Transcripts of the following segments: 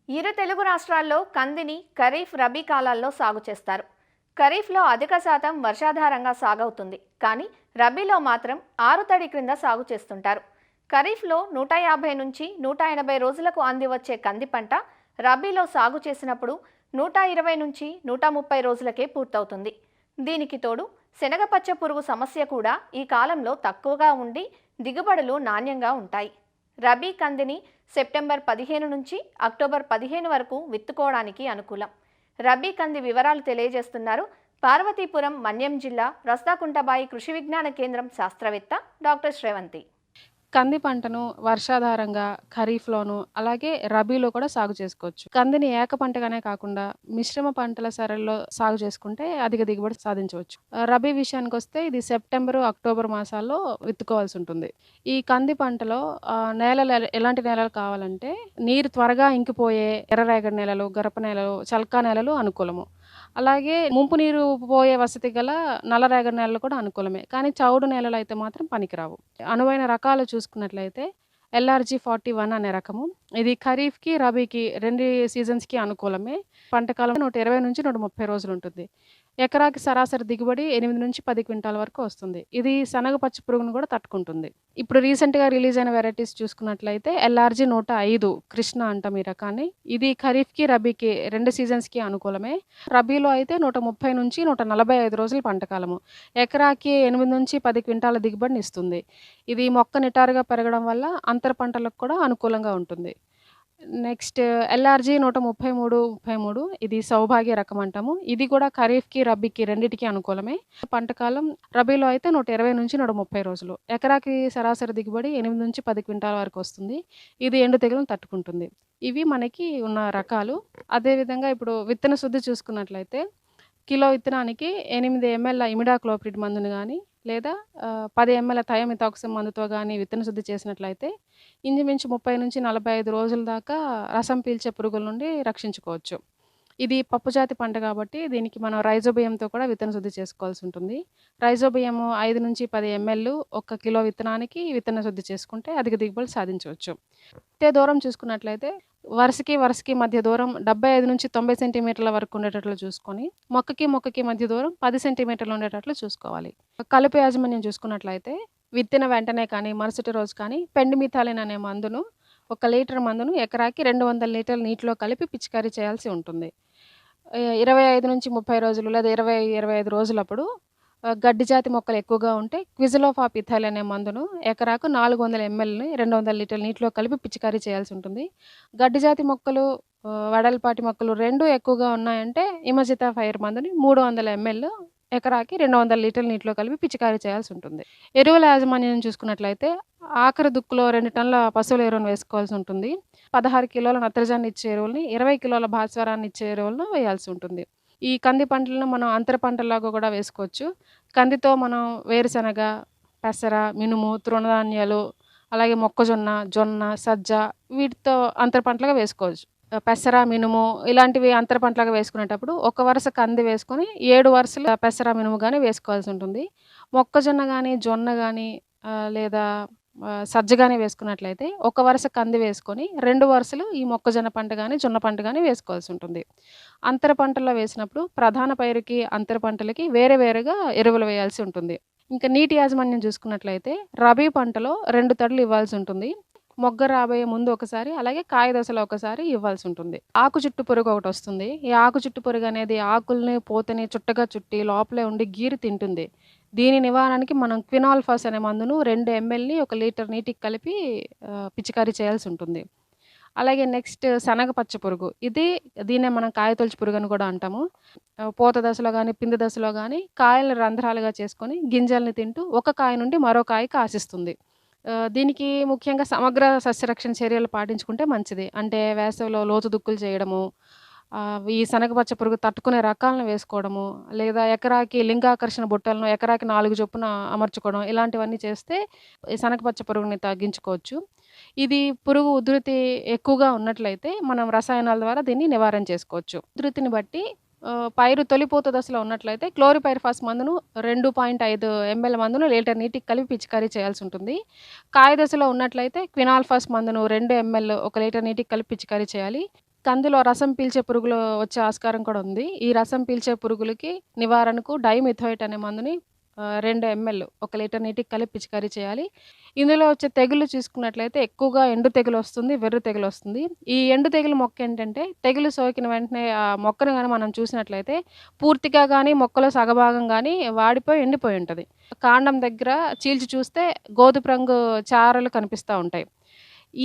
ఇరు తెలుగు రాష్ట్రాల్లో కందిని ఖరీఫ్, రబీ కాలాల్లో సాగు చేస్తారు. ఖరీఫ్లో అధిక శాతం వర్షాధారంగా సాగవుతుంది, కానీ రబీలో మాత్రం ఆరుతడి క్రింద సాగు చేస్తుంటారు. ఖరీఫ్లో 150 నుంచి 180 రోజులకు అంది వచ్చే కంది పంట రబీలో సాగు చేసినప్పుడు 120 నుంచి 130 రోజులకే పూర్తవుతుంది. దీనికి తోడు శనగపచ్చ పురుగు సమస్య కూడా ఈ కాలంలో తక్కువగా ఉండి దిగుబడులు నాణ్యంగా ఉంటాయి. రబీ కందిని సెప్టెంబర్ 15 నుంచి అక్టోబర్ 15 వరకు విత్తుకోవడానికి అనుకూలం. రబీ కంది వివరాలు తెలియజేస్తున్నారు పార్వతీపురం మన్యం జిల్లా రస్తాకుంటబాయి కృషి విజ్ఞాన కేంద్రం శాస్త్రవేత్త డాక్టర్ శ్రవంతి. కంది పంటను వర్షాధారంగా ఖరీఫ్లోను అలాగే రబీలో కూడా సాగు చేసుకోవచ్చు. కందిని ఏక పంటగానే కాకుండా మిశ్రమ పంటల సరళిలో సాగు చేసుకుంటే అధిక దిగుబడి సాధించవచ్చు. రబీ విషయానికి వస్తే ఇది సెప్టెంబరు, అక్టోబర్ మాసాల్లో విత్తుకోవాల్సి ఉంటుంది. ఈ కంది పంటలో నేలలు ఎలాంటి నేలలు కావాలంటే నీరు త్వరగా ఇంకిపోయే ఎర్రరేగడి నేలలు, గరప నేలలు, చల్కా నేలలు అనుకూలము. అలాగే ముంపు నీరు పోయే వసతి గల నల్లరేగడి నేలలు కూడా అనుకూలమే. కానీ చౌడు నేలలు అయితే మాత్రం పనికిరావు. అనువైన రకాలు చూసుకున్నట్లయితే LRG41 అనే రకము. ఇది ఖరీఫ్‌కి, రబీకి 2 సీజన్స్‌కి అనుకూలమే. పంట కాలం 120 నుంచి 130 రోజులు ఉంటుంది. ఎకరాకి సరాసరి దిగుబడి 8 నుంచి 10 క్వింటాల వరకు వస్తుంది. ఇది శనగ పచ్చ పురుగును కూడా తట్టుకుంటుంది. ఇప్పుడు రీసెంట్‌గా రిలీజ్ అయిన వెరైటీస్ చూసుకున్నట్లయితే LRG105 కృష్ణ అంటాం ఈ రకాన్ని. ఇది ఖరీఫ్‌కి, రబీకి 2 సీజన్స్‌కి అనుకూలమే. రబీలో అయితే 130 నుంచి 145 రోజుల పంట కాలము. ఎకరాకి 8 నుంచి 10 క్వింటాల దిగుబడిని ఇస్తుంది. ఇది మొక్క నిటారుగా పెరగడం వల్ల అంతర పంటలకు కూడా అనుకూలంగా ఉంటుంది. నెక్స్ట్ LRG133 ఇది సౌభాగ్య రకం అంటాము. ఇది కూడా ఖరీఫ్‌కి, రబీకి రెండిటికి అనుకూలమే. పంట కాలం రబీలో అయితే 120 నుంచి 130 రోజులు. ఎకరాకి సరాసరి దిగుబడి 8 నుంచి 10 క్వింటాల వరకు వస్తుంది. ఇది ఎండు తెగులును తట్టుకుంటుంది. ఇవి మనకి ఉన్న రకాలు. అదేవిధంగా ఇప్పుడు విత్తన శుద్ధి చూసుకున్నట్లయితే కిలో విత్తనానికి 8 ml ఇమిడాక్లోప్రిడ్ మందును గానీ లేదా 10 ml థయోమిథాక్సమ్ మందుతో గానీ విత్తన శుద్ధి చేసినట్లయితే ఇంచుమించు 30 నుంచి 45 రోజుల దాకా రసం పీల్చే పురుగుల నుండి రక్షించుకోవచ్చు. ఇది పప్పుజాతి పంట కాబట్టి దీనికి మనం రైజోబియంతో కూడా విత్తన శుద్ధి చేసుకోవాల్సి ఉంటుంది. రైజోబియం 5 నుంచి 10 ml 1 కిలో విత్తనానికి విత్తన శుద్ధి చేసుకుంటే అధిక దిగుబడి సాధించవచ్చు. విత్తే దూరం చూసుకున్నట్లయితే వరుసకి మధ్య దూరం 75 నుంచి 90 సెంటీమీటర్ల వరకు ఉండేటట్లు చూసుకొని, మొక్కకి మధ్య దూరం 10 సెంటీమీటర్లు ఉండేటట్లు చూసుకోవాలి. కలుపు యాజమాన్యం చూసుకున్నట్లయితే విత్తిన వెంటనే కానీ, మరుసటి రోజు కానీ పెండిమిథాలిన్ అనే మందును 1 లీటర్ మందును ఎకరాకి 200 లీటర్ల నీటిలో కలిపి పిచికారీ చేయాల్సి ఉంటుంది. 25 నుంచి 30 రోజులు లేదా 25 రోజులప్పుడు గడ్డి జాతి మొక్కలు ఎక్కువగా ఉంటే క్విజలోఫాపిథైల్ అనే మందును ఎకరాకు 400 mlని 200 లీటర్ల నీటిలో కలిపి పిచికారీ చేయాల్సి ఉంటుంది. గడ్డి జాతి మొక్కలు, వెడల్పాటి మొక్కలు 2 ఎక్కువగా ఉన్నాయంటే ఇమజితాఫైర్ మందుని 300 ml ఎకరాకి 200 లీటర్ల నీటిలో కలిపి పిచికారీ చేయాల్సి ఉంటుంది. ఎరువుల యాజమాన్యం చూసుకున్నట్లయితే ఆఖరి దుక్కులో 2 టన్నుల పశువుల ఎరువును వేసుకోవాల్సి ఉంటుంది. 16 కిలోల నత్రజని ఇచ్చే ఎరువుల్ని, 20 కిలోల భాస్వరాన్ని ఇచ్చే ఎరువులను వేయాల్సి ఉంటుంది. ఈ కంది పంటలను మనం అంతర పంటలాగా కూడా వేసుకోవచ్చు. కందితో మనం వేరుశనగ, పెసర, మినుము, తృణధాన్యాలు, అలాగే మొక్కజొన్న, జొన్న, సజ్జ వీటితో అంతర పంటలుగా వేసుకోవచ్చు. పెసర, మినుము ఇలాంటివి అంతర పంటలుగా వేసుకునేటప్పుడు ఒక వరుస కంది వేసుకొని 7 వరుసలు పెసర, మినుము గానీ వేసుకోవాల్సి ఉంటుంది. మొక్కజొన్న గానీ, జొన్న గానీ లేదా సజ్జ గానీ వేసుకున్నట్లయితే ఒక వరుస కంది వేసుకొని 2 వరుసలు ఈ మొక్కజొన్న పంట గానీ, జొన్న పంట గానీ వేసుకోవాల్సి ఉంటుంది. అంతర పంటల్లో వేసినప్పుడు ప్రధాన పైరుకి, అంతర పంటలకి వేరుగా ఎరువులు వేయాల్సి ఉంటుంది. ఇంకా నీటి యాజమాన్యం చూసుకున్నట్లయితే రబీ పంటలో 2 తడులు ఇవ్వాల్సి ఉంటుంది. మొగ్గ రాబోయే ముందు ఒకసారి, అలాగే కాయ దశలో ఒకసారి ఇవ్వాల్సి ఉంటుంది. ఆకు చుట్టు పురుగు ఒకటి వస్తుంది. ఈ ఆకు చుట్టు పురుగు అనేది ఆకుల్ని, పూతని చుట్టగా చుట్టి లోపలే ఉండి గీరి తింటుంది. దీని నివారణకి మనం క్వినాల్ఫాస్ అనే మందును 2 mlని 1 లీటర్ నీటికి కలిపి పిచికారీ చేయాల్సి ఉంటుంది. అలాగే నెక్స్ట్ శనగ పచ్చ పురుగు. దీన్నే మనం కాయతొలుచు పురుగు అని కూడా అంటాము. పూత దశలో గానీ, పిండి దశలో గానీ కాయలను రంధ్రాలుగా చేసుకొని గింజల్ని తింటూ ఒక కాయ నుండి మరో కాయకి ఆశిస్తుంది. దీనికి ముఖ్యంగా సమగ్ర సస్యరక్షణ చర్యలు పాటించుకుంటే మంచిది. అంటే వేసవిలో లోతు దుక్కులు చేయడము, ఈ శనగ పచ్చ పురుగు తట్టుకునే రకాలను వేసుకోవడము, లేదా ఎకరాకి లింగాకర్షణ బుట్టలను ఎకరాకి 4 చొప్పున అమర్చుకోవడం, ఇలాంటివన్నీ చేస్తే ఈ శనగ పచ్చ పురుగుని తగ్గించుకోవచ్చు. ఇది పురుగు ఉధృతి ఎక్కువగా ఉన్నట్లయితే మనం రసాయనాల ద్వారా దీన్ని నివారణ చేసుకోవచ్చు. ఉధృతిని బట్టి పైరు తొలిపూత దశలో ఉన్నట్లయితే క్లోరిపైరిఫాస్ మందును 2.5 ml మందును లీటర్ నీటికి కలిపి పిచికారీ చేయాల్సి ఉంటుంది. కాయ దశలో ఉన్నట్లయితే క్వినాల్ఫాస్ మందును 2 ml 1 లీటర్ నీటికి కలిపి పిచికారీ చేయాలి. కందిలో రసం పీల్చే పురుగులు వచ్చే ఆస్కారం కూడా ఉంది. ఈ రసం పీల్చే పురుగులకి నివారణకు డైమిథోయేట్ అనే మందుని 2 ఎంఎల్ 1 లీటర్ నీటికి కలిపి పిచికారీ చేయాలి. ఇందులో వచ్చే తెగుళ్ళు చూసుకున్నట్లయితే ఎక్కువగా ఎండు తెగులొస్తుంది, వెర్రి తెగులొస్తుంది. ఈ ఎండు తెగులు మొక్క ఏంటంటే తెగులు సోకిన వెంటనే ఆ మొక్కను గాని మనం చూసినట్లయితే పూర్తిగా గాని మొక్కలో సగభాగం గాని వాడిపోయి ఎండిపోయి ఉంటది. కాండం దగ్గర చీల్చి చూస్తే గోధుమ రంగు చారలు కనిపిస్తా ఉంటాయి.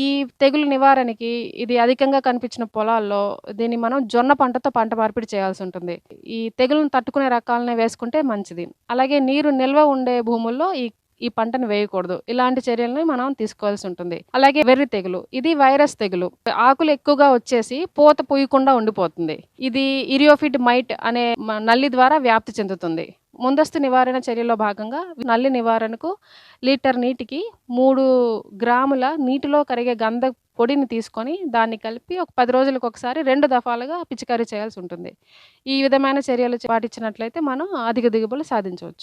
ఈ తెగులు నివారణకి ఇది అధికంగా కనిపించిన పొలాల్లో దీన్ని మనం జొన్న పంటతో పంట మార్పిడి చేయాల్సి ఉంటుంది. ఈ తెగులును తట్టుకునే రకాలనే వేసుకుంటే మంచిది. అలాగే నీరు నిల్వ ఉండే భూముల్లో ఈ ఈ పంటను వేయకూడదు. ఇలాంటి చర్యలని మనం తీసుకోవాల్సి ఉంటుంది. అలాగే వెర్రి తెగులు. ఇది వైరస్ తెగులు. ఆకులు ఎక్కువగా వచ్చేసి పూత పూయకుండా ఉండిపోతుంది. ఇది ఇరియోఫిట్ మైట్ అనే నల్లి ద్వారా వ్యాప్తి చెందుతుంది. ముందస్తు నివారణ చర్యలో భాగంగా నల్లి నివారణకు లీటర్ నీటికి 3 గ్రాముల నీటిలో కరిగే గంధ పొడిని తీసుకొని దాన్ని కలిపి ఒక 10 రోజులకు ఒకసారి 2 దఫాలుగా పిచికారీ చేయాల్సి ఉంటుంది. ఈ విధమైన చర్యలు పాటించినట్లయితే మనం అధిక దిగుబడులు సాధించవచ్చు.